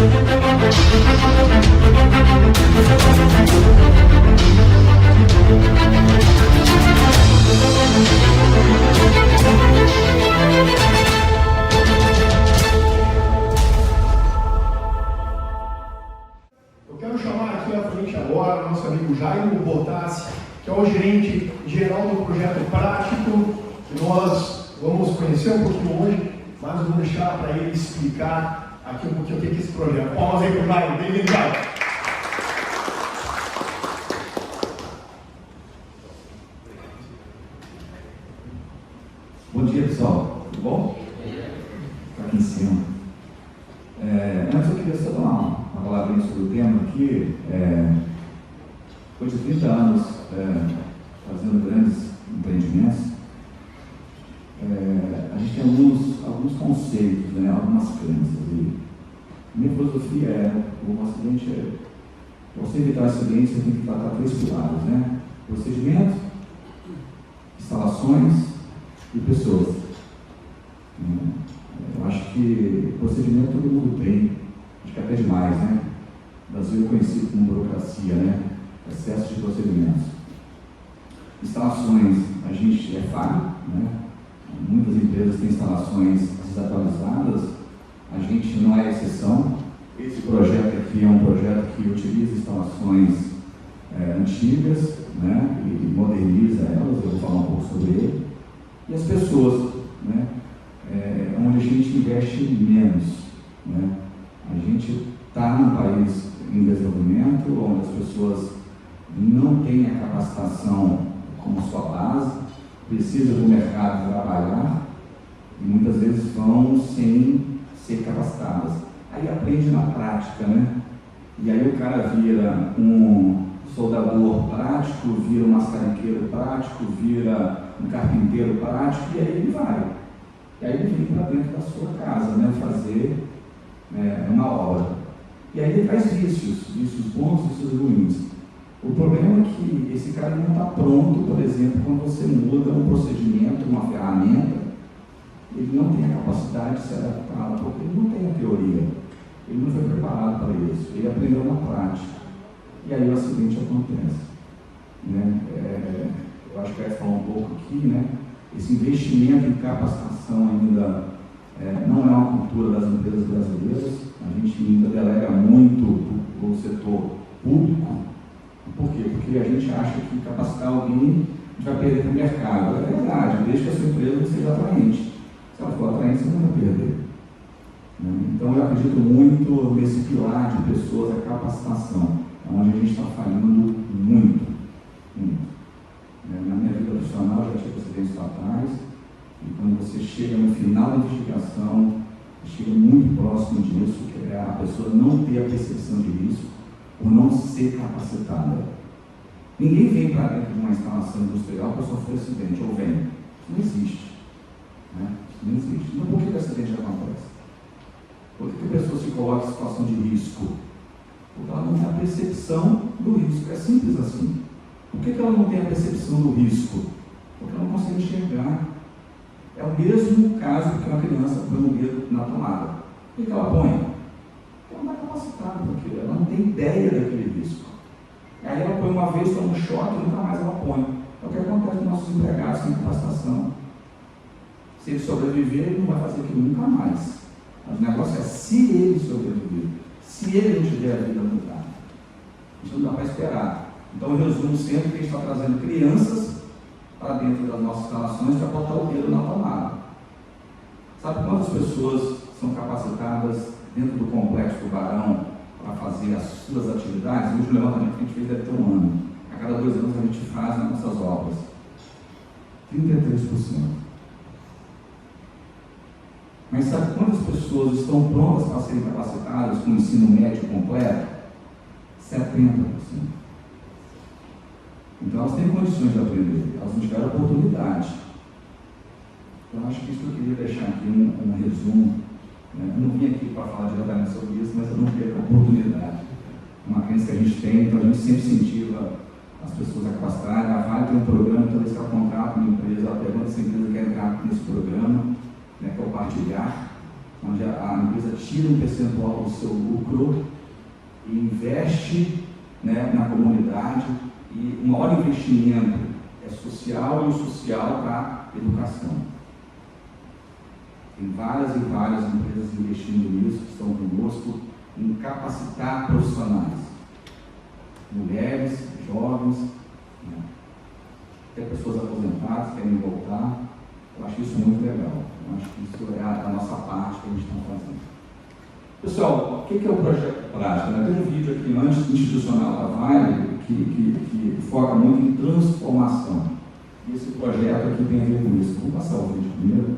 Eu quero chamar aqui à frente agora o nosso amigo Jairo Botassi, que é o gerente geral do projeto Prático, que nós vamos conhecer um pouquinho hoje, mas eu vou deixar para ele explicar aqui um pouquinho o que é esse projeto. Palmas aí para o Jairo, bem-vindo, Jairo. Bom dia, pessoal. Tudo bom? Está aqui em cima. Antes eu queria só dar uma palavrinha sobre o tema aqui. Depois de 30 anos fazendo grandes empreendimentos, a gente tem alguns conceitos, né, algumas crenças. E minha filosofia o acidente para você evitar acidente, você tem que tratar 3 pilares, né? Procedimento, instalações e pessoas. Eu acho que procedimento todo mundo tem, acho que até demais, né? O Brasil é conhecido como burocracia, né? Excesso de procedimentos. Instalações, a gente é falho, né? Muitas empresas têm instalações desatualizadas, a gente não é exceção. Esse projeto aqui é um projeto que utiliza instalações antigas, né? E moderniza elas, eu vou falar um pouco sobre ele. E as pessoas, né? Onde a gente investe menos, né? A gente está num país em desenvolvimento, onde as pessoas não têm a capacitação como sua base, precisam do mercado trabalhar e muitas vezes vão sem ser capacitadas. Aí aprende na prática, né? E aí o cara vira um soldador prático, vira um mascarenqueiro prático, vira um carpinteiro prático, e aí ele vai. E aí ele vem para dentro da sua casa, né, fazer uma obra. E aí ele traz vícios bons, vícios ruins. O problema é que esse cara não está pronto, por exemplo, quando você muda um procedimento, uma ferramenta, ele não tem a capacidade de se adaptar, porque ele não tem a teoria, ele não foi preparado para isso, ele aprendeu na prática. E aí o acidente acontece. Né? Eu acho que vai falar um pouco aqui, né? Esse investimento em capacitação ainda não é uma cultura das empresas brasileiras. A gente ainda delega muito para o setor público. Por quê? Porque a gente acha que capacitar alguém a gente vai perder para o mercado. É verdade, desde que a sua empresa não seja atraente. Se ela for atraente, você não vai perder. Então eu acredito muito nesse pilar de pessoas, a capacitação, onde a gente está falhando muito. Na minha vida profissional, eu já tive acidentes fatais, e quando você chega no final da investigação, chega muito próximo disso, que é a pessoa não ter a percepção de risco, por não ser capacitada. Ninguém vem para dentro de uma instalação industrial para sofrer acidente, ou vem. Isso não existe. Né? Isso não existe. Então por que o acidente acontece? Por que a pessoa se coloca em situação de risco? Porque ela não tem a percepção do risco. É simples assim. Por que ela não tem a percepção do risco? Porque ela não consegue enxergar. É o mesmo caso que uma criança põe um dedo na tomada. Por que ela põe? Porque ela não está capacitada para aquilo, ela não tem ideia daquele risco. Aí ela põe uma vez, toma um choque e nunca mais ela põe. É o que acontece com nossos empregados sem capacitação. Se ele sobreviver, ele não vai fazer aquilo nunca mais. Mas o negócio é se ele sobreviver, se ele não tiver a vida mudada. Isso não dá para esperar. Então eu resumo sempre que a gente está trazendo crianças para dentro das nossas instalações para botar o dedo na tomada. Sabe quantas pessoas são capacitadas dentro do Complexo Tubarão para fazer as suas atividades? O último levantamento que a gente fez deve ter 1 ano. A cada 2 anos a gente faz nas nossas obras. 33%. Mas sabe quantas pessoas estão prontas para serem capacitadas com o ensino médio completo? 70%. Então elas têm condições de aprender, elas não tiveram oportunidade. Então acho que isso eu queria deixar aqui um resumo. Né? Eu não vim aqui para falar diretamente sobre isso, mas eu não perco a oportunidade. Uma crença que a gente tem, então a gente sempre incentiva as pessoas a capacitarem. A Vale tem um programa, toda vez que ela contrata uma empresa, ela pergunta se a empresa quer entrar nesse programa, né, que é o partilhar. onde a empresa tira um percentual do seu lucro e investe, né, na comunidade, e o maior investimento é social e o social para a educação. Tem várias e várias empresas investindo nisso, que estão conosco, em capacitar profissionais, mulheres, jovens, né, até pessoas aposentadas que querem voltar. Eu acho isso muito legal. Eu acho que isso é a nossa parte que a gente está fazendo. Pessoal, o que é o projeto prático? Tem um vídeo aqui antes institucional da Vale que foca muito em transformação. E esse projeto aqui tem a ver com isso. Vamos passar o vídeo primeiro.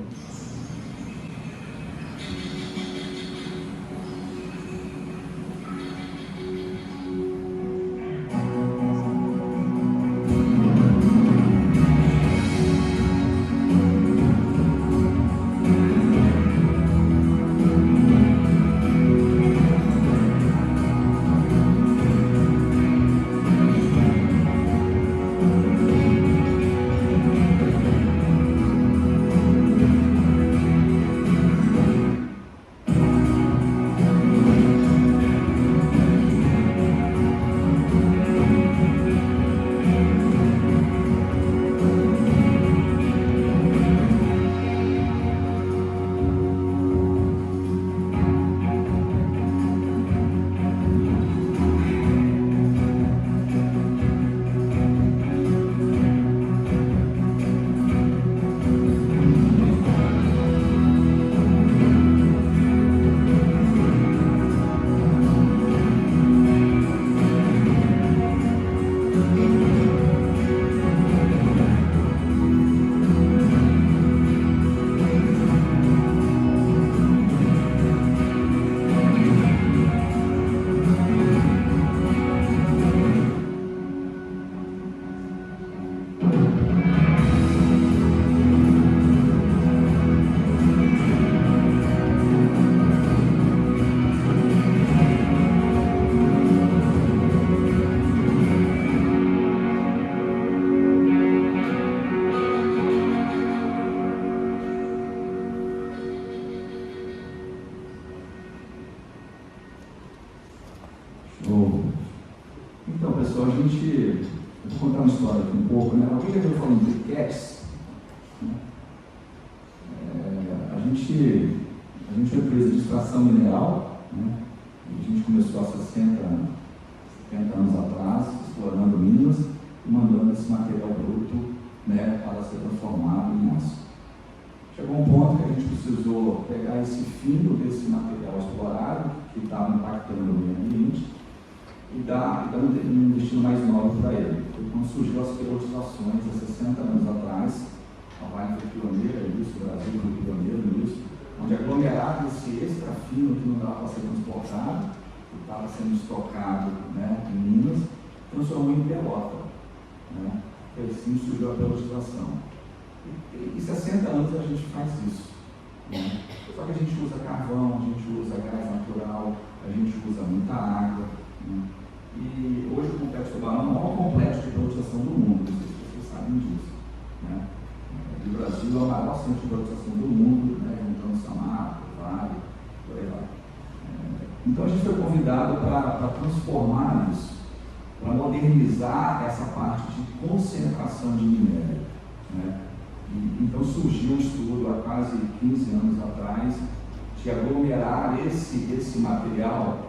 Então, pessoal, eu vou contar uma história aqui um pouco, né? Alguém já viu falando de briquetes? A gente é uma empresa de extração mineral, né? A gente começou há 70 anos atrás, explorando minas e mandando esse material bruto, né, para ser transformado em aço. Chegou um ponto que a gente precisou pegar esse fino desse material explorado, que estava impactando o meio ambiente, e dar um destino mais nobre para ele. Foi quando surgiu as peroxizações há 60 anos atrás. A Vale foi pioneira nisso, o Brasil foi pioneiro nisso, onde aglomerado esse extra fino que não dava para ser transportado, que estava sendo estocado, né, em Minas, transformou em pelota, né? E assim surgiu a peroxização. E 60 anos a gente faz isso, né? Só que a gente usa carvão, a gente usa gás natural, a gente usa muita água, né? E hoje o Complexo Tubarão é o maior complexo de peroxização do mundo, não sei se vocês sabem disso, né? O Brasil é o maior centro de peroxização do mundo, né? Juntando Samarco, Vale, por aí vai. Então a gente foi convidado para transformar isso, para modernizar essa parte de concentração de minério, né? Então surgiu um estudo há quase 15 anos atrás de aglomerar esse material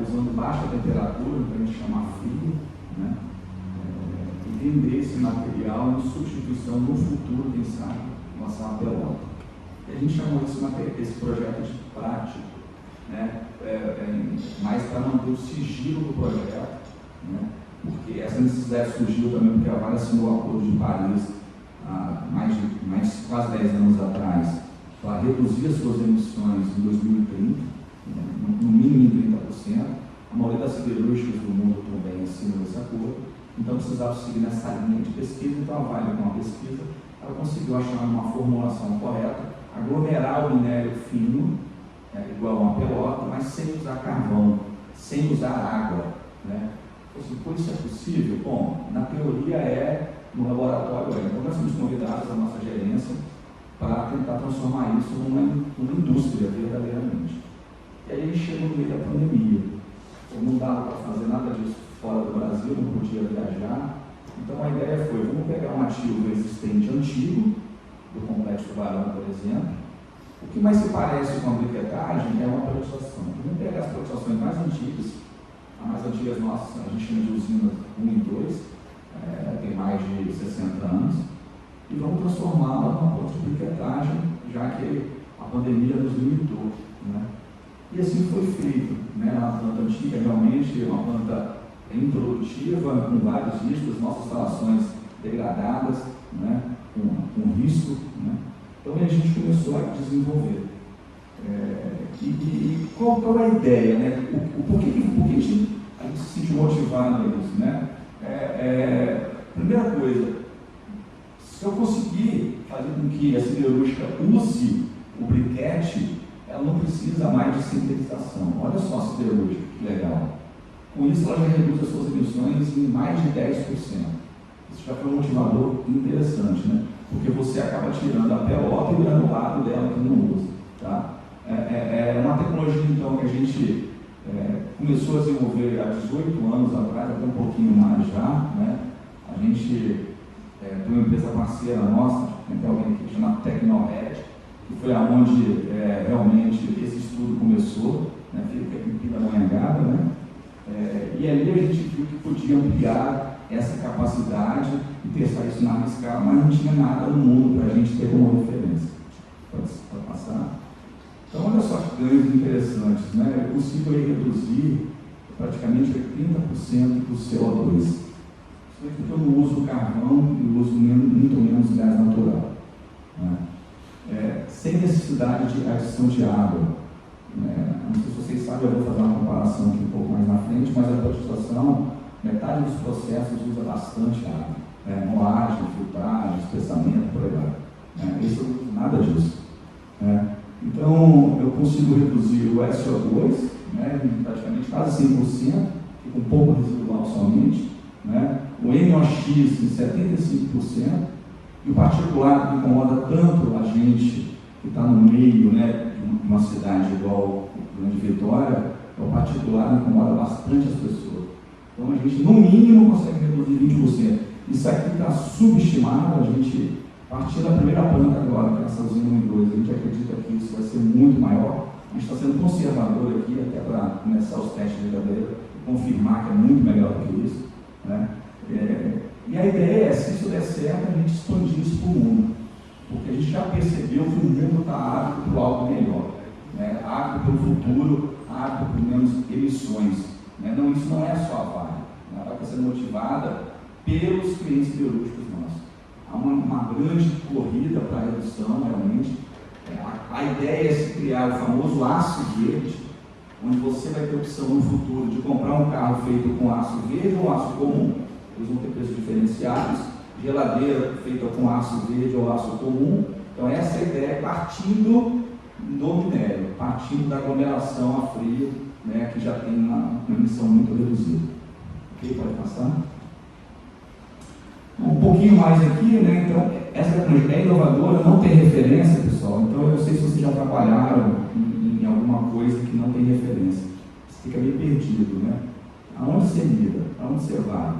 usando baixa temperatura, que a gente chama frio, né? E vender esse material em substituição no futuro, quem sabe, nossa pelota. E a gente chamou esse projeto de prático, né? Mais para manter o sigilo do projeto, né? Porque essa necessidade surgiu também porque a Vale assinou o Acordo de Paris há quase 10 anos atrás, para reduzir as suas emissões em 2030, né, no mínimo 30%. A maioria das siderúrgicas do mundo também assinou esse acordo, então precisava seguir nessa linha de pesquisa. Então a Vale, com a pesquisa, ela conseguiu achar uma formulação correta, aglomerar o minério fino, igual a uma pelota, mas sem usar carvão, sem usar água, né? Por isso é possível? Bom, na teoria no laboratório. Então nós somos convidados, a nossa gerência, para tentar transformar isso numa indústria verdadeiramente. E aí chegou no meio da pandemia. Não dava para fazer nada disso fora do Brasil, não podia viajar. Então a ideia foi, vamos pegar um ativo existente antigo, do Complexo Tubarão, por exemplo. O que mais se parece com a briquetagem é uma privatização. Vamos pegar as privatizações mais antigas, as mais antigas nossas, a gente chama de usinas 1 e 2, tem mais de 60 anos, e vamos transformá-la numa planta de briquetagem, já que a pandemia nos limitou, né? E assim foi feito, né? A planta antiga realmente é uma planta improdutiva, com vários riscos, nossas instalações degradadas, né? com risco, né? Então a gente começou a desenvolver. E qual é a ideia, né? Por que a gente se sentiu motivado a isso, né? Primeira coisa, se eu conseguir fazer com que a siderúrgica use o briquete, ela não precisa mais de sintetização. Olha só a siderúrgica, que legal. Com isso, ela já reduz as suas emissões em mais de 10%. Isso já foi um motivador interessante, né? Porque você acaba tirando a pelota e o granulado dela que não usa. Tá? É uma tecnologia, então, que a gente começou a desenvolver há 18 anos atrás, até um pouquinho mais já, né? A gente tem uma empresa parceira nossa, tem alguém aqui que chama Tecnomed, que foi aonde realmente esse estudo começou, né? Fica aqui em Pindamonhangaba, né? E ali a gente viu que podia ampliar essa capacidade e testar isso na escala, mas não tinha nada no mundo para a gente ter como referência. Pode passar? Então, olha só que ganhos interessantes, né? Eu consigo reduzir praticamente 80% do CO2. Isso é porque eu não uso carvão e uso muito menos gás natural, né? Sem necessidade de adição de água. Não sei se vocês sabem, eu vou fazer uma comparação aqui um pouco mais na frente, mas a pasteuриzação, metade dos processos usa bastante água. Moagem, filtragem, espessamento, por aí vai. Isso eu não uso nada disso. Então, eu consigo reduzir o SO2, praticamente quase 100%, fica um pouco residual somente, o NOx em 75%, e o particulado que incomoda tanto a gente que está no meio, de uma cidade igual o Grande Vitória, o particulado incomoda bastante as pessoas. Então, a gente, no mínimo, consegue reduzir 20%. Isso aqui está subestimado, a gente, a partir da primeira planta agora, que é essa usina 1 e 2, a gente acredita que isso vai ser muito maior. A gente está sendo conservador aqui, até para começar os testes de verdadeiro e confirmar que é muito melhor do que isso, e a ideia é, se isso der certo, a gente expandir isso para o mundo, porque a gente já percebeu que o mundo está ávido para algo melhor, ávido pelo futuro, ávido por menos emissões. Não, isso não é só a Vale, ela está sendo motivada pelos clientes siderúrgicos nossos. Há uma grande corrida para a redução, realmente. A ideia é se criar o famoso aço verde, onde você vai ter opção no futuro de comprar um carro feito com aço verde ou aço comum. Eles vão ter preços diferenciados, geladeira feita com aço verde ou aço comum. Então essa é a ideia, partindo do minério, partindo da aglomeração a frio, que já tem uma emissão muito reduzida. Ok, pode passar? Um pouquinho mais aqui, então essa tecnologia é inovadora, não tem referência, pessoal. Então eu não sei se vocês já trabalharam em alguma coisa que não tem referência. Você fica meio perdido, Aonde você mira? Aonde você vai?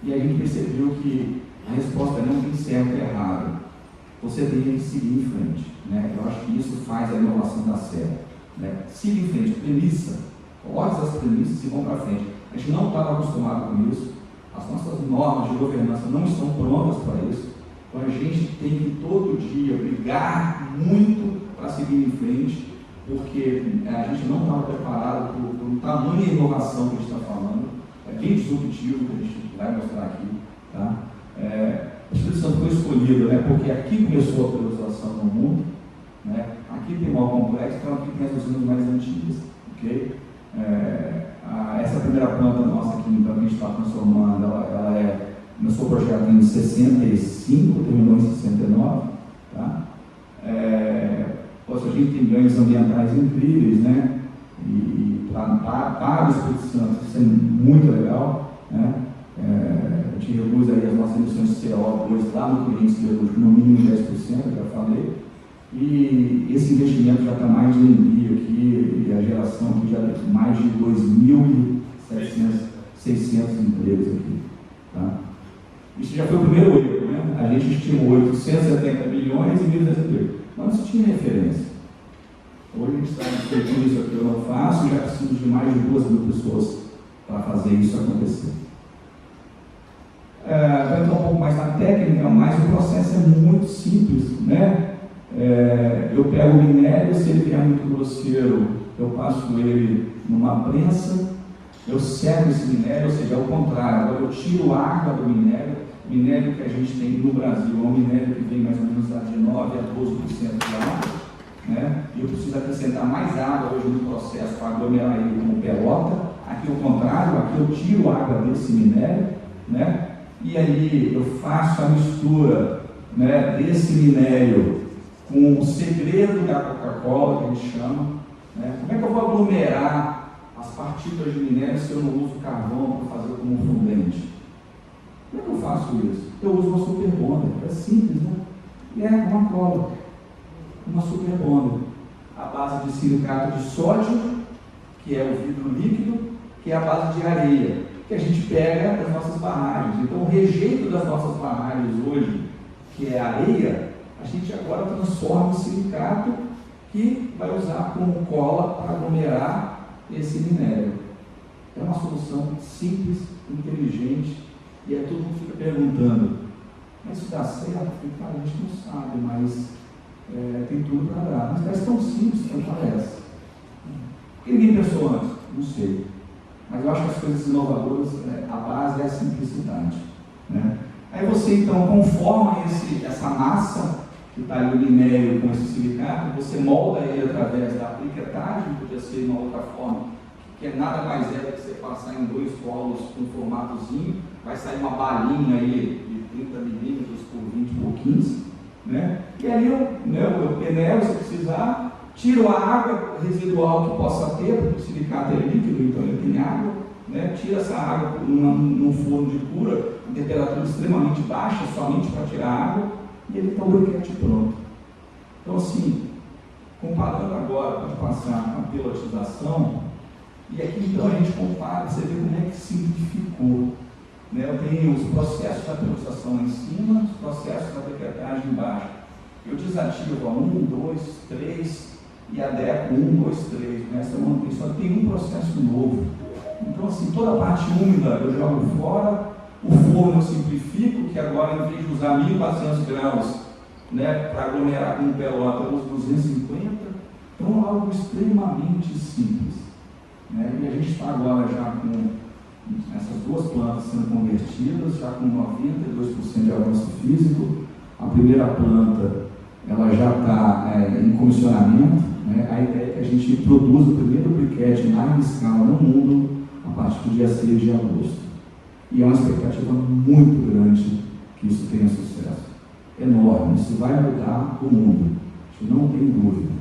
E a gente percebeu que a resposta não tem certo e errado. Você tem que seguir em frente. Eu acho que isso faz a inovação dar certo. Siga em frente, premissa. Coloque as premissas e vão para frente. A gente não estava acostumado com isso. As nossas normas de governança não estão prontas para isso. Então a gente tem que todo dia brigar muito para seguir em frente, porque a gente não estava preparado para o tamanho de inovação que a gente está falando. É bem disruptivo, que a gente vai mostrar aqui. Tá? A instituição foi escolhida, porque aqui começou a priorização no mundo, aqui tem o maior complexo, então aqui tem as usinas mais antigas. Okay? Essa primeira planta nossa aqui, então, que a gente está transformando, ela começou o projeto em 65, terminou em 69. Tá? A gente tem ganhos ambientais incríveis, e para o Espírito Santo, isso é muito legal. A gente reduz aí as nossas emissões de CO2 lá no cliente siderúrgico no mínimo 10%, eu já falei. E esse investimento já está mais de 1 bi aqui, e a geração aqui já tem mais de 2.600 empregos aqui. Tá? Isso já foi o primeiro erro, né? A gente estimou 870 milhões e 1.200 empregos. Mas não se tinha referência. Hoje a gente sabe que tudo isso aqui eu não faço, já preciso de mais de 2.000 pessoas para fazer isso acontecer. Vai entrar um pouco mais na técnica, mas o processo é muito simples, né? Eu pego o minério, se ele vier muito grosseiro, eu passo ele numa prensa, eu seco esse minério, ou seja, ao contrário, agora eu tiro a água do minério. O minério que a gente tem no Brasil é um minério que vem mais ou menos de 9 a 12% de água, né? E eu preciso acrescentar mais água hoje no processo para aglomerar ele como pelota. Aqui ao contrário, aqui eu tiro a água desse minério, né? E aí eu faço a mistura, né, desse minério com o segredo da Coca-Cola, que a gente chama, né? Como é que eu vou aglomerar as partículas de minério se eu não uso carvão para fazer como fundente? Como é que eu faço isso? Eu uso uma super bonder, é simples, né? E é uma cola, uma super bonder, a base de silicato de sódio, que é o vidro líquido, que é a base de areia, que a gente pega das nossas barragens. Então, o rejeito das nossas barragens hoje, que é a areia, a gente agora transforma em silicato, que vai usar como cola para aglomerar esse minério. É uma solução simples, inteligente, e aí todo mundo fica perguntando, mas isso dá certo? Cara, a gente não sabe, mas tem tudo para dar. Mas parece tão simples quanto parece. Por que ninguém pensou antes? Não sei. Mas eu acho que as coisas inovadoras, a base é a simplicidade, né? Aí você então conforma essa massa que está ali no minério com esse silicato, você molda ele através da briquetagem, podia ser de uma outra forma, que é nada mais do que você passar em 2 polos com um formatozinho, vai sair uma balinha aí de 30 milímetros por 20 por 15, né? E aí eu peneiro se precisar, tiro a água residual que possa ter, porque o silicato é líquido, então ele tem água, né? Tira essa água num forno de cura, em temperatura extremamente baixa, somente para tirar a água, e ele está o briquete pronto. Então, assim, comparando agora, para passar a pelotização, e aqui então a gente compara, você vê como é que simplificou. Né? Eu tenho os processos da pelotização lá em cima, os processos da briquetagem embaixo. Eu desativo a 1, 2, 3 e adequo 1, 2, 3. Nessa manutenção tem um processo novo. Então, assim, toda a parte úmida eu jogo fora, o forno eu simplifico, que agora em vez de usar 1.400 graus, né, para aglomerar com pelota, eu uso 250. Então, algo extremamente simples. Né? E a gente está agora já com essas 2 plantas sendo convertidas, já com 92% de avanço físico. A primeira planta ela já está em comissionamento, né? A ideia é que a gente produza o primeiro briquete em larga escala no mundo a partir do dia 6 de agosto. E é uma expectativa muito grande que isso tenha sucesso. Enorme, isso vai mudar o mundo, isso não tem dúvida.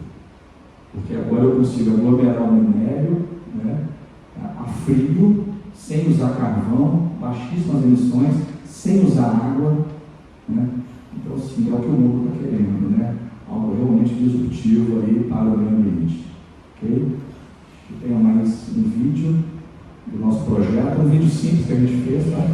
Porque agora eu consigo aglomerar o minério, né, a frio, sem usar carvão, baixíssimas emissões, sem usar água, né? Então, assim, é o que o mundo está querendo, né? Algo realmente disruptivo aí para o meio ambiente. Ok? Eu tenho mais um vídeo do nosso projeto, um vídeo simples que a gente fez, tá?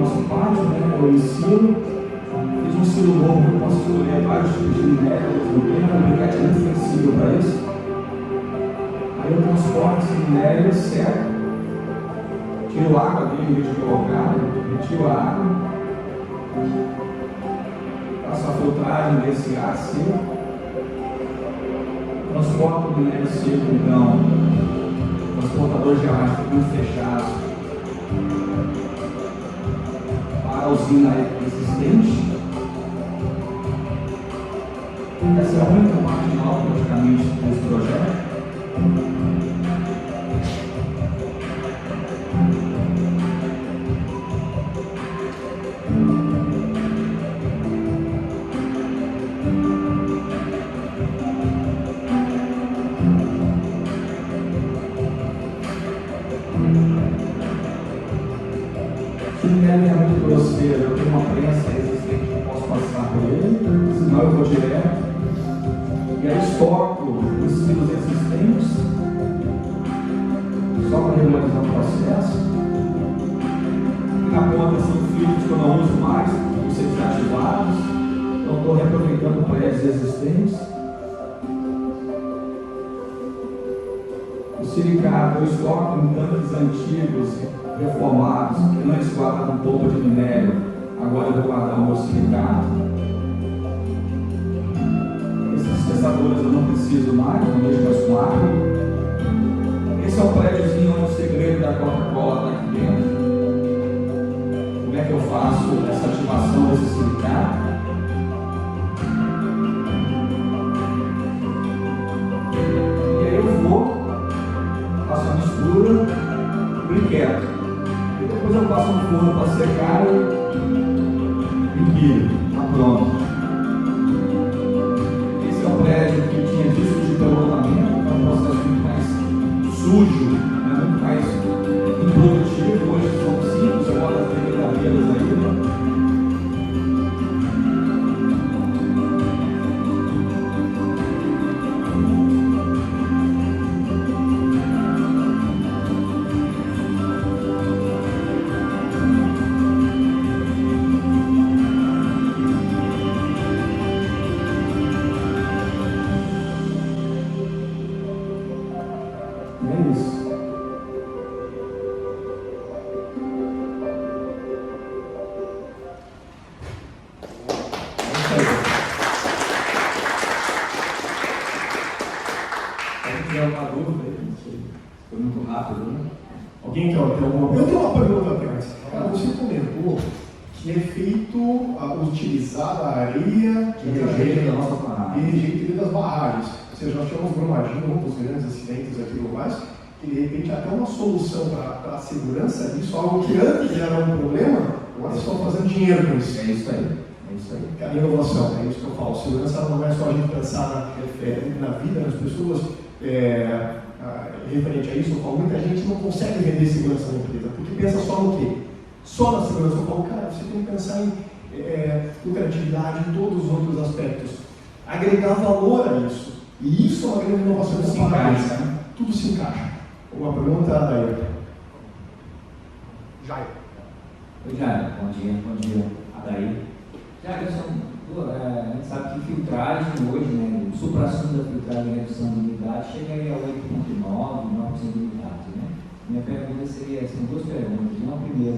nosso pátio, né? Eu ensino, fiz um silo novo que eu posso escolher vários tipos de minério ao mesmo tempo, um briquete muito flexível para isso. Aí eu transporto esse minério, seco, tiro a água dele em vez de colocar, retiro a água, faço a filtragem desse ar seco, transporto o minério seco, então, transportadores de arrasto muito fechados para a usina existente. Essa é a única parte nova, praticamente, desse projeto. Se o minério é muito grosseiro, eu tenho uma prensa existente que eu posso passar por ele, senão eu vou direto. E aí estoco os silos existentes, só para regularizar o processo. E na ponta são filtros que eu não uso mais, vão ser desativados. Então estou reaproveitando prédios existentes. O silicato eu estoco em tanques antigos, reformados, que antes guardavam polpa de minério, agora eu vou guardar o meu silicato. Esses espessadores eu não preciso mais, não deixo mais com água. Esse é o prédiozinho onde o segredo da Coca-Cola está aqui dentro. Como é que eu faço essa ativação desse silicato? E aí eu vou, faço a mistura, briqueto. Depois eu passo no forno para secar e empilho, está pronto. Esse é um prédio que tinha disco de pelotamento, é um processo muito mais sujo, né? Muito mais improdutivo. Hoje são 5, você bota as brinquedeiras aí. É isso. Se tiver alguma dúvida aí, não sei. Foi muito rápido, né? Alguém quer ter alguma? Eu tenho uma pergunta apenas. Você comentou que é feito utilizar a areia Que rejeita da nossa parada. e rejeito das barragens. Ou seja, nós tivemos Brumadinho, um dos grandes acidentes aqui no mais, e de repente até uma solução para a segurança disso, algo que antes era um problema, agora estão fazendo dinheiro com isso. É isso aí. É isso aí. É a inovação, é isso que eu falo. Segurança não é só a gente pensar na vida das pessoas, referente a isso, eu falo, muita gente não consegue vender segurança na empresa, porque pensa só no quê? Só na segurança. Eu falo, cara, você tem que pensar em lucratividade, em todos os outros aspectos. Agregar valor a isso. E isso é uma grande inovação. Tudo se encaixa, né? Tudo se encaixa. Uma pergunta daí. Jair. Oi, Jair. Bom dia. Adair. Jair, a gente sabe que filtragem hoje, né, o supra-sumo da filtragem e redução de umidade chega aí a 8,9%, 9% de umidade, né? Minha pergunta seria, são duas perguntas. Uma primeira,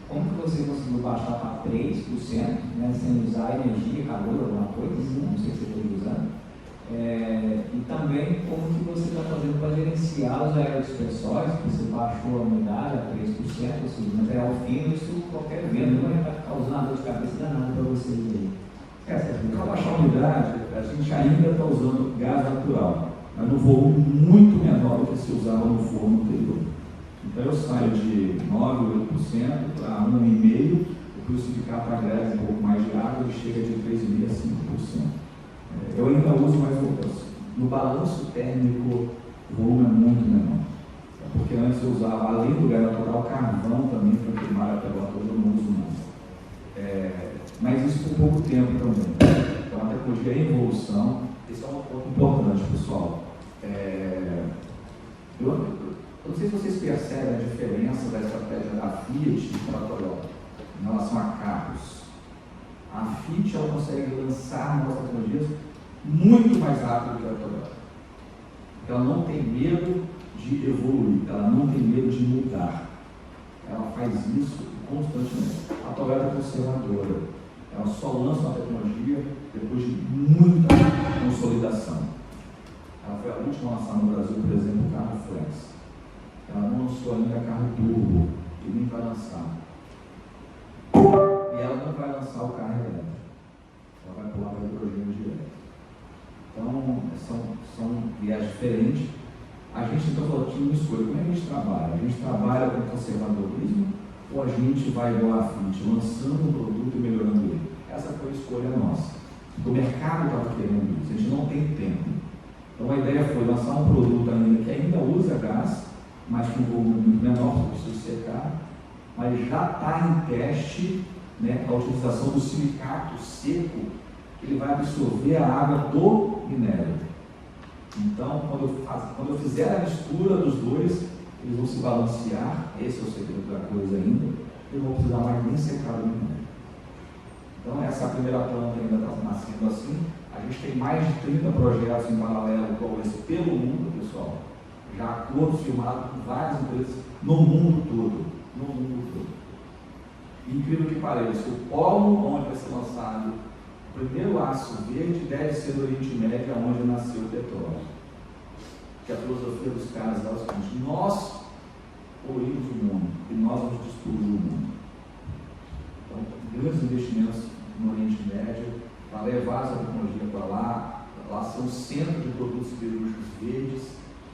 como que você conseguiu baixar para 3%, né, sem usar energia, calor, alguma coisa, não sei se você está usando? E também como que você está fazendo para gerenciar os aerodispersórios, que você baixou a umidade a 3%, ou seja, material fino, isso qualquer vento vai estar causando uma dor de cabeça danada para vocês aí. Para baixar a umidade, a gente ainda está usando gás natural, mas num volume muito menor do que se usava no forno anterior. Então eu saio de 9%, 8% para 1,5%, depois se ficar para gás um pouco mais de água, ele chega de 3,5% a 5%. Eu ainda uso mais no balanço térmico, o volume é muito menor. Porque antes eu usava, além do gás natural, carvão também para queimar a temperatura, eu não uso mais. Mas isso por pouco tempo também. Então a tecnologia é em evolução. Esse é um ponto importante, pessoal. Eu não sei se vocês percebem a diferença da estratégia da Fiat para a Toyota em relação Fit ela consegue lançar novas tecnologias muito mais rápido do que a Toyota. Ela não tem medo de evoluir, ela não tem medo de mudar. Ela faz isso constantemente. A Toyota é conservadora. Ela só lança uma tecnologia depois de muita consolidação. Ela foi a última a lançar no Brasil, por exemplo, o carro Flex. Ela não lançou ainda carro turbo, e nem vai lançar. E ela não vai lançar o carro elétrico. Ela vai pular para hidrogênio direto. Então, são viés diferentes. A gente então falou, tinha uma escolha. Como é que a gente trabalha? A gente trabalha com conservadorismo ou a gente vai igual a Fit, lançando um produto e melhorando ele? Essa foi a escolha nossa. O mercado estava querendo isso, a gente não tem tempo. Então a ideia foi lançar um produto ainda que ainda usa gás, mas com um volume muito menor, porque precisa secar, mas já está em teste, né, a utilização do silicato seco, que ele vai absorver a água do minério. Então, quando eu fizer a mistura dos dois, eles vão se balancear, esse é o segredo da coisa ainda, e não vão precisar mais nem secar o minério. Então, essa primeira planta ainda está nascendo assim. A gente tem mais de 30 projetos em paralelo com esse pelo mundo, pessoal. Já acordos firmados com várias empresas no mundo todo. No mundo todo. Incrível que pareça, o polo onde vai ser lançado o primeiro aço verde deve ser no Oriente Médio, onde nasceu o petróleo. Que a filosofia dos caras é o seguinte: nós poluímos o mundo e nós vamos destruir o mundo. Então, grandes investimentos no Oriente Médio para levar essa tecnologia para lá. Lá ser um centro de produtos cirúrgicos verdes.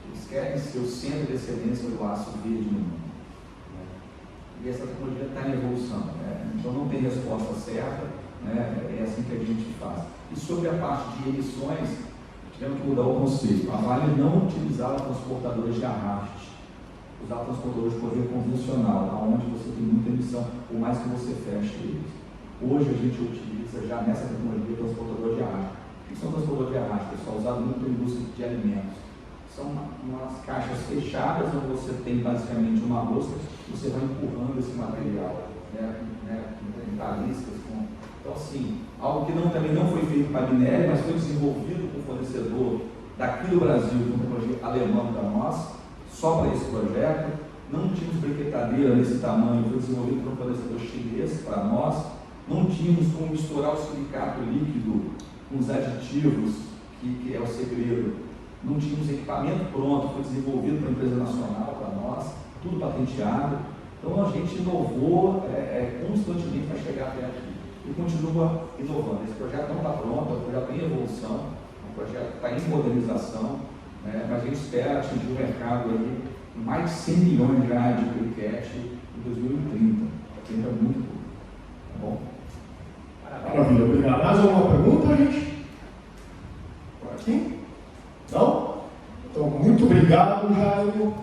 Eles querem ser o centro de excelência do aço verde no mundo. E essa tecnologia está em evolução. Então não tem resposta certa, é assim que a gente faz. E sobre a parte de emissões, tivemos que mudar o conceito. A Vale não utilizava transportadores de arraste, usava transportadores de correio convencional, onde você tem muita emissão, por mais que você feche eles. Hoje a gente utiliza já nessa tecnologia transportador de arraste. O que são transportadores de arraste, pessoal? Usado muito na indústria de alimentos. São umas caixas fechadas, onde você tem basicamente uma rosca, você vai empurrando esse material, em taliscas. Então, assim, algo que também não foi feito para minério, mas foi desenvolvido com o fornecedor daqui do Brasil, com tecnologia alemã para nós, só para esse projeto. Não tínhamos briquetadeira nesse tamanho, foi desenvolvido por um fornecedor chinês para nós. Não tínhamos como misturar o silicato líquido com os aditivos, que é o segredo. Não tínhamos equipamento pronto, foi desenvolvido para a empresa nacional, para nós, tudo patenteado. Então a gente inovou constantemente para chegar até aqui. E continua inovando. Esse projeto não está pronto, é um projeto em evolução, é um projeto que está em modernização, mas a gente espera atingir o mercado aí com mais de 100 milhões já de briquete em 2030. Ainda é muito pouco. Tá bom? Maravilha, obrigado. Mais alguma pergunta, gente? Por aqui? Não? Então, muito obrigado, Jairo.